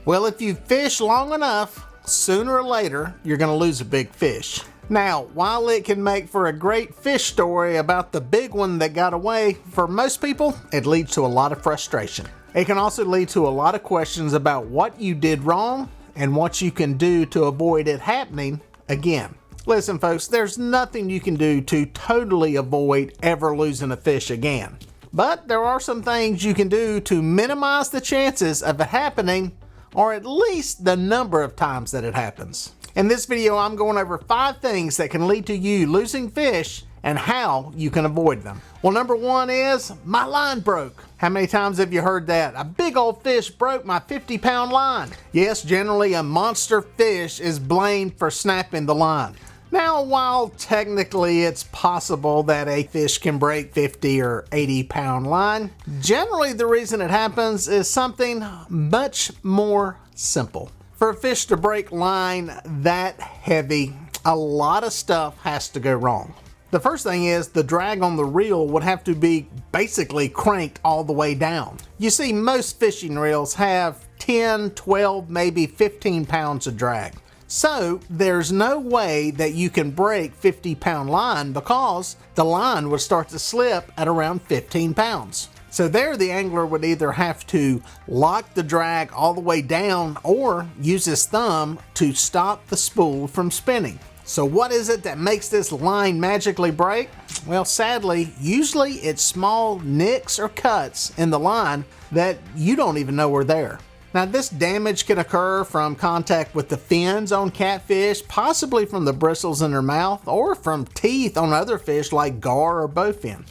Well, if you fish long enough, sooner or later, you're going to lose a big fish. Now, while it can make for a great fish story about the big one that got away, for most people, it leads to a lot of frustration. It can also lead to a lot of questions about what you did wrong and what you can do to avoid it happening again. Listen, folks, there's nothing you can do to totally avoid ever losing a fish again. But there are some things you can do to minimize the chances of it happening, or at least the number of times that it happens. In this video, I'm going over 5 things that can lead to you losing fish and how you can avoid them. Well, number 1 is, my line broke. How many times have you heard that? A big old fish broke my 50-pound line. Yes, generally a monster fish is blamed for snapping the line. Now, while technically it's possible that a fish can break 50 or 80-pound line, generally the reason it happens is something much more simple. For a fish to break line that heavy, a lot of stuff has to go wrong. The first thing is the drag on the reel would have to be basically cranked all the way down. You see, most fishing reels have 10, 12, maybe 15 pounds of drag. So there's no way that you can break 50-pound line because the line would start to slip at around 15 pounds. So there the angler would either have to lock the drag all the way down or use his thumb to stop the spool from spinning. So what is it that makes this line magically break? Well, sadly, usually it's small nicks or cuts in the line that you don't even know are there. Now, this damage can occur from contact with the fins on catfish, possibly from the bristles in their mouth, or from teeth on other fish like gar or bowfin.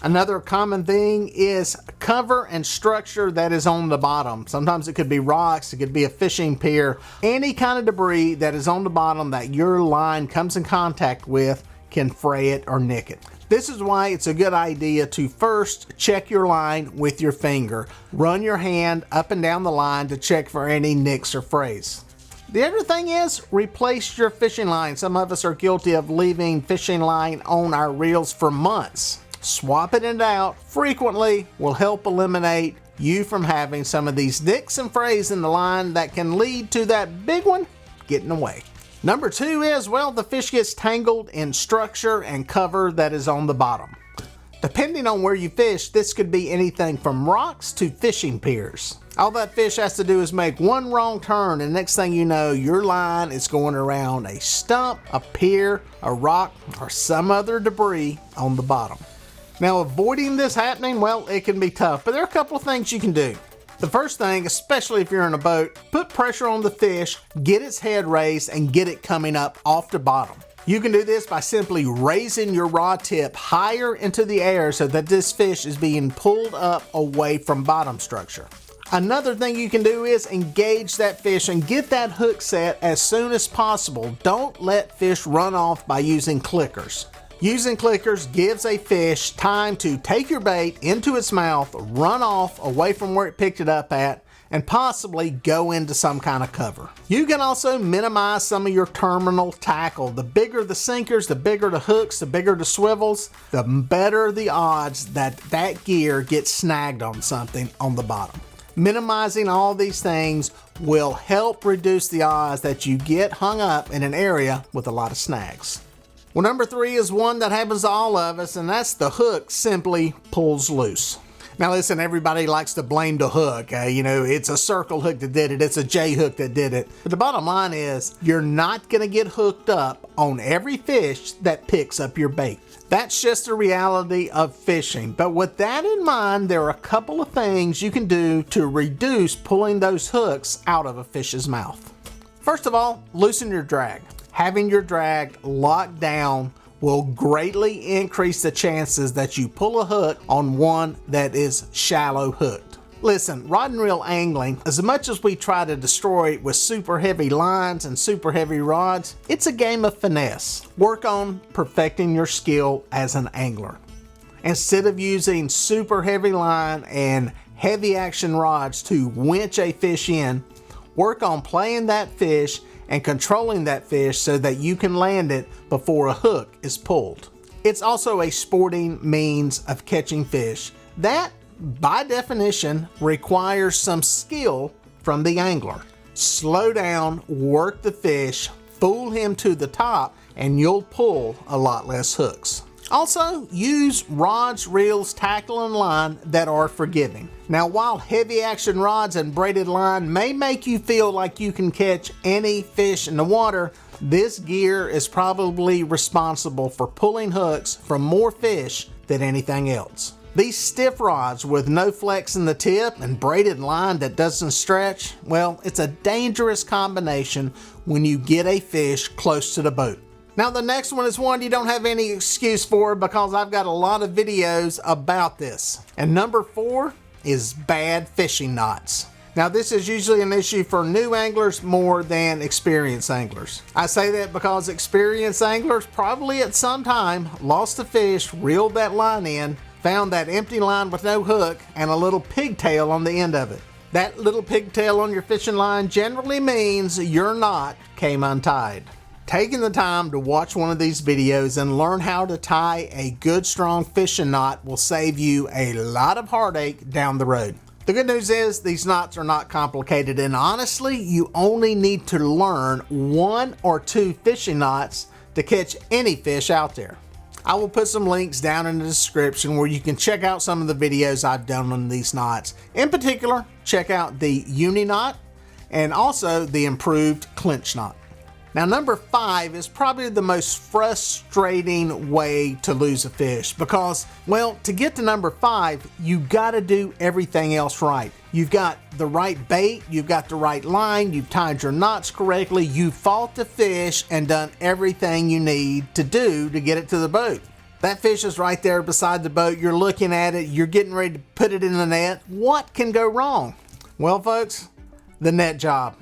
Another common thing is cover and structure that is on the bottom. Sometimes it could be rocks, it could be a fishing pier. Any kind of debris that is on the bottom that your line comes in contact with can fray it or nick it. This is why it's a good idea to first check your line with your finger. Run your hand up and down the line to check for any nicks or frays. The other thing is replace your fishing line. Some of us are guilty of leaving fishing line on our reels for months. Swapping it out frequently will help eliminate you from having some of these nicks and frays in the line that can lead to that big one getting away. Number 2 is, well, the fish gets tangled in structure and cover that is on the bottom. Depending on where you fish, this could be anything from rocks to fishing piers. All that fish has to do is make one wrong turn, and next thing you know, your line is going around a stump, a pier, a rock, or some other debris on the bottom. Now, avoiding this happening, well, it can be tough, but there are a couple of things you can do. The first thing, especially if you're in a boat, put pressure on the fish, get its head raised, and get it coming up off the bottom. You can do this by simply raising your rod tip higher into the air so that this fish is being pulled up away from bottom structure. Another thing you can do is engage that fish and get that hook set as soon as possible. Don't let fish run off by using clickers. Using clickers gives a fish time to take your bait into its mouth, run off away from where it picked it up at, and possibly go into some kind of cover. You can also minimize some of your terminal tackle. The bigger the sinkers, the bigger the hooks, the bigger the swivels, the better the odds that that gear gets snagged on something on the bottom. Minimizing all these things will help reduce the odds that you get hung up in an area with a lot of snags. Well, number 3 is one that happens to all of us, and that's the hook simply pulls loose. Now listen, everybody likes to blame the hook. It's a circle hook that did it, it's a J hook that did it. But the bottom line is, you're not gonna get hooked up on every fish that picks up your bait. That's just the reality of fishing. But with that in mind, there are a couple of things you can do to reduce pulling those hooks out of a fish's mouth. First of all, loosen your drag. Having your drag locked down will greatly increase the chances that you pull a hook on one that is shallow hooked. Listen, rod and reel angling, as much as we try to destroy it with super heavy lines and super heavy rods, it's a game of finesse. Work on perfecting your skill as an angler. Instead of using super heavy line and heavy action rods to winch a fish in, work on playing that fish and controlling that fish so that you can land it before a hook is pulled. It's also a sporting means of catching fish that, by definition, requires some skill from the angler. Slow down, work the fish, fool him to the top, and you'll pull a lot less hooks. Also, use rods, reels, tackle, and line that are forgiving. Now, while heavy action rods and braided line may make you feel like you can catch any fish in the water, this gear is probably responsible for pulling hooks from more fish than anything else. These stiff rods with no flex in the tip and braided line that doesn't stretch, well, it's a dangerous combination when you get a fish close to the boat. Now the next one is one you don't have any excuse for because I've got a lot of videos about this. And number 4 is bad fishing knots. Now this is usually an issue for new anglers more than experienced anglers. I say that because experienced anglers probably at some time lost a fish, reeled that line in, found that empty line with no hook and a little pigtail on the end of it. That little pigtail on your fishing line generally means your knot came untied. Taking the time to watch one of these videos and learn how to tie a good strong fishing knot will save you a lot of heartache down the road. The good news is these knots are not complicated, and honestly, you only need to learn 1 or 2 fishing knots to catch any fish out there. I will put some links down in the description where you can check out some of the videos I've done on these knots. In particular, check out the uni knot and also the improved clinch knot. Now number 5 is probably the most frustrating way to lose a fish because, well, to get to number 5, you gotta do everything else right. You've got the right bait, you've got the right line, you've tied your knots correctly, you've fought the fish and done everything you need to do to get it to the boat. That fish is right there beside the boat, you're looking at it, you're getting ready to put it in the net. What can go wrong? Well, folks, the net job.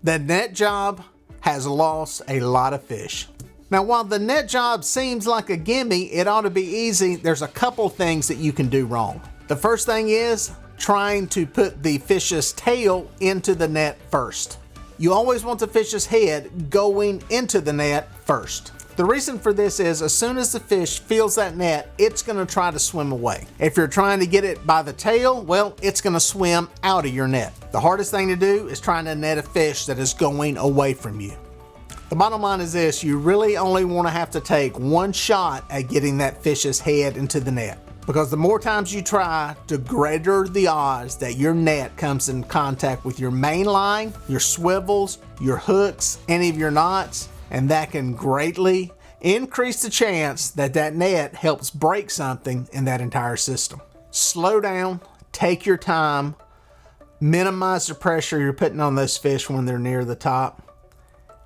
The net job has lost a lot of fish. Now, while the net job seems like a gimme, it ought to be easy, there's a couple things that you can do wrong. The first thing is trying to put the fish's tail into the net first. You always want the fish's head going into the net first. The reason for this is as soon as the fish feels that net, it's gonna try to swim away. If you're trying to get it by the tail, well, it's gonna swim out of your net. The hardest thing to do is trying to net a fish that is going away from you. The bottom line is this, you really only wanna have to take 1 shot at getting that fish's head into the net. Because the more times you try, the greater the odds that your net comes in contact with your main line, your swivels, your hooks, any of your knots, and that can greatly increase the chance that that net helps break something in that entire system. Slow down, take your time, minimize the pressure you're putting on those fish when they're near the top,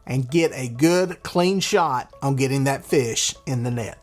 and get a good, clean shot on getting that fish in the net.